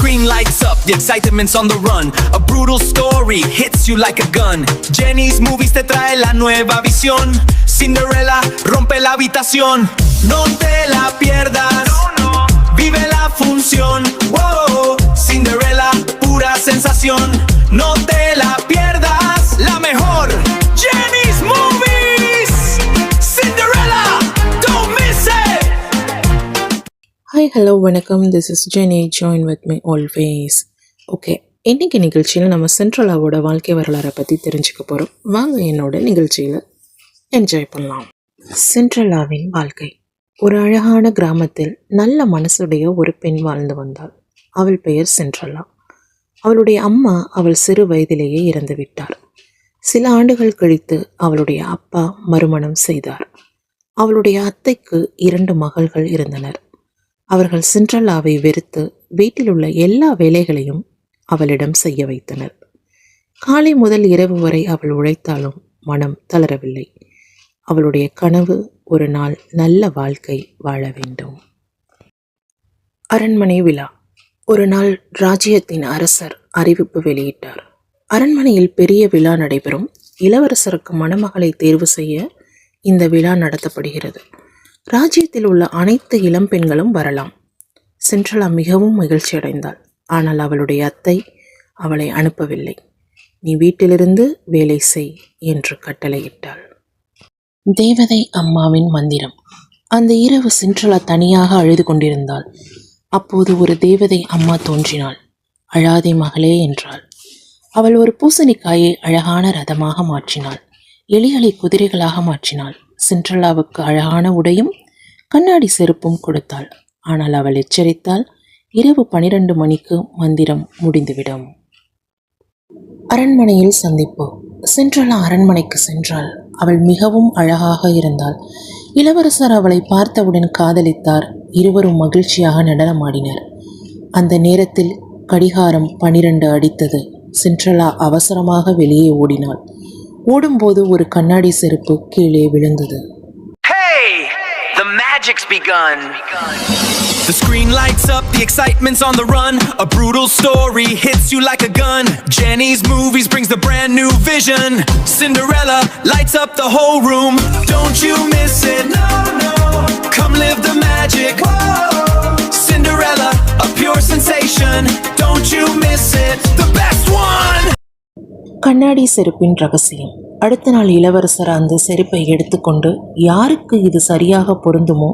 screen lights up, the excitement's on the run. A brutal story hits you like a gun. Jenny's Movies te trae la nueva visión. Cinderella rompe la habitación. No te la pierdas, vive la función. Wow, Cinderella, pura sensación. No te la pierdas, la mejor. Jenny's Movies, Cinderella, don't miss it. Hi, hello, வணக்கம். This is Jenny. Join with me always. Okay, இன்னைக்கு நிகழ்ச்சியில் நம்ம சென்ட்ரலாவோட வாழ்க்கை வரலாறை பற்றி தெரிஞ்சுக்க போகிறோம். வாங்க என்னோட நிகழ்ச்சியில் என்ஜாய் பண்ணலாம். சென்ட்ரலாவின் வாழ்க்கை. ஒரு அழகான கிராமத்தில் நல்ல மனசுடைய ஒரு பெண் வாழ்ந்து வந்தாள். அவள் பெயர் சென்ட்ரலா. அவளுடைய அம்மா அவள் சிறு வயதிலேயே இறந்து விட்டார். சில ஆண்டுகள் கழித்து அவளுடைய அப்பா மறுமணம் செய்தார். அவளுடைய அத்தைக்கு 2 மகள்கள் இருந்தனர். அவர்கள் சிண்ட்ரெல்லாவை வெறுத்து வீட்டில் உள்ள எல்லா வேலைகளையும் அவளிடம் செய்ய வைத்தனர். காலை முதல் இரவு வரை அவள் உழைத்தாலும் மனம் தளரவில்லை. அவளுடைய கனவு ஒரு நாள் நல்ல வாழ்க்கை வாழ வேண்டும். அரண்மனை விழா. ஒரு நாள் ராஜ்யத்தின் அரசர் அறிவிப்பு வெளியிட்டார். அரண்மனையில் பெரிய விழா நடைபெறும். இளவரசருக்கு மணமகளை தேர்வு செய்ய இந்த விழா நடத்தப்படுகிறது. ராஜ்யத்தில் உள்ள அனைத்து இளம் பெண்களும் வரலாம். சென்ட்ரலா மிகவும் மகிழ்ச்சி அடைந்தாள். ஆனால் அவளுடைய அத்தை அவளை அனுப்பவில்லை. நீ வீட்டிலிருந்து வேலை செய் என்று கட்டளையிட்டாள். தேவதை அம்மாவின் மந்திரம். அந்த இரவு சென்ட்ரலா தனியாக அழுது கொண்டிருந்தாள். அப்போது ஒரு தேவதை அம்மா தோன்றினாள். அழாதே மகளே என்றாள். அவள் ஒரு பூசணிக்காயை அழகான ரதமாக மாற்றினாள். எலிகளை குதிரைகளாக மாற்றினாள். சென்ட்ரலாவுக்கு அழகான உடையும் கண்ணாடி செருப்பும் கொடுத்தாள். ஆனால் அவள் எச்சரித்தாள், இரவு 12 மணிக்கு மந்திரம் முடிந்துவிடும். அரண்மனையில் சந்திப்பு. சென்ட்ரலா அரண்மனைக்கு சென்றாள். அவள் மிகவும் அழகாக இருந்தாள். இளவரசர் அவளை பார்த்தவுடன் காதலித்தார். இருவரும் மகிழ்ச்சியாக நடனமாடினர். அந்த நேரத்தில் கடிகாரம் 12 அடித்தது. சென்ட்ரலா அவசரமாக வெளியே ஓடினாள். ஓடும்போது ஒரு கண்ணாடி செருப்பு கீழே விழுந்தது. Hey, the magic's begun. The screen lights up, the excitement's on the run. A brutal story hits you like a gun. Jenny's Movies brings the brand new vision. Cinderella lights up the whole room. Don't you miss it? No, no. Come live the magic. Whoa. Cinderella, a pure sensation. Don't you miss it? The best one. கண்ணாடி செருப்பின் ரகசியம். அடுத்த நாள் இளவரசர் அந்த செருப்பை எடுத்துக்கொண்டு யாருக்கு இது சரியாக பொருந்துமோ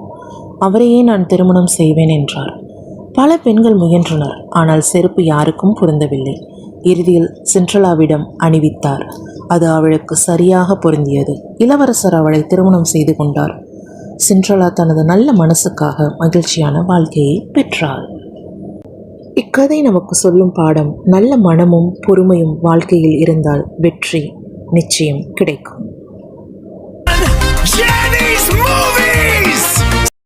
அவரையே நான் திருமணம் செய்வேன் என்றார். பல பெண்கள் முயன்றனர். ஆனால் செருப்பு யாருக்கும் பொருந்தவில்லை. இறுதியில் சென்ட்ரலாவிடம் அணிவித்தார். அது அவளுக்கு சரியாக பொருந்தியது. இளவரசர் அவளை திருமணம் செய்து கொண்டார். சென்ட்ரலா தனது நல்ல மனசுக்காக மகிழ்ச்சியான வாழ்க்கையை பெற்றாள். இக்கதை நமக்கு சொல்லும் பாடம், நல்ல மனமும் பொறுமையும் வாழ்க்கையில் இருந்தால் வெற்றி நிச்சயம் கிடைக்கும். Jenny's Movies.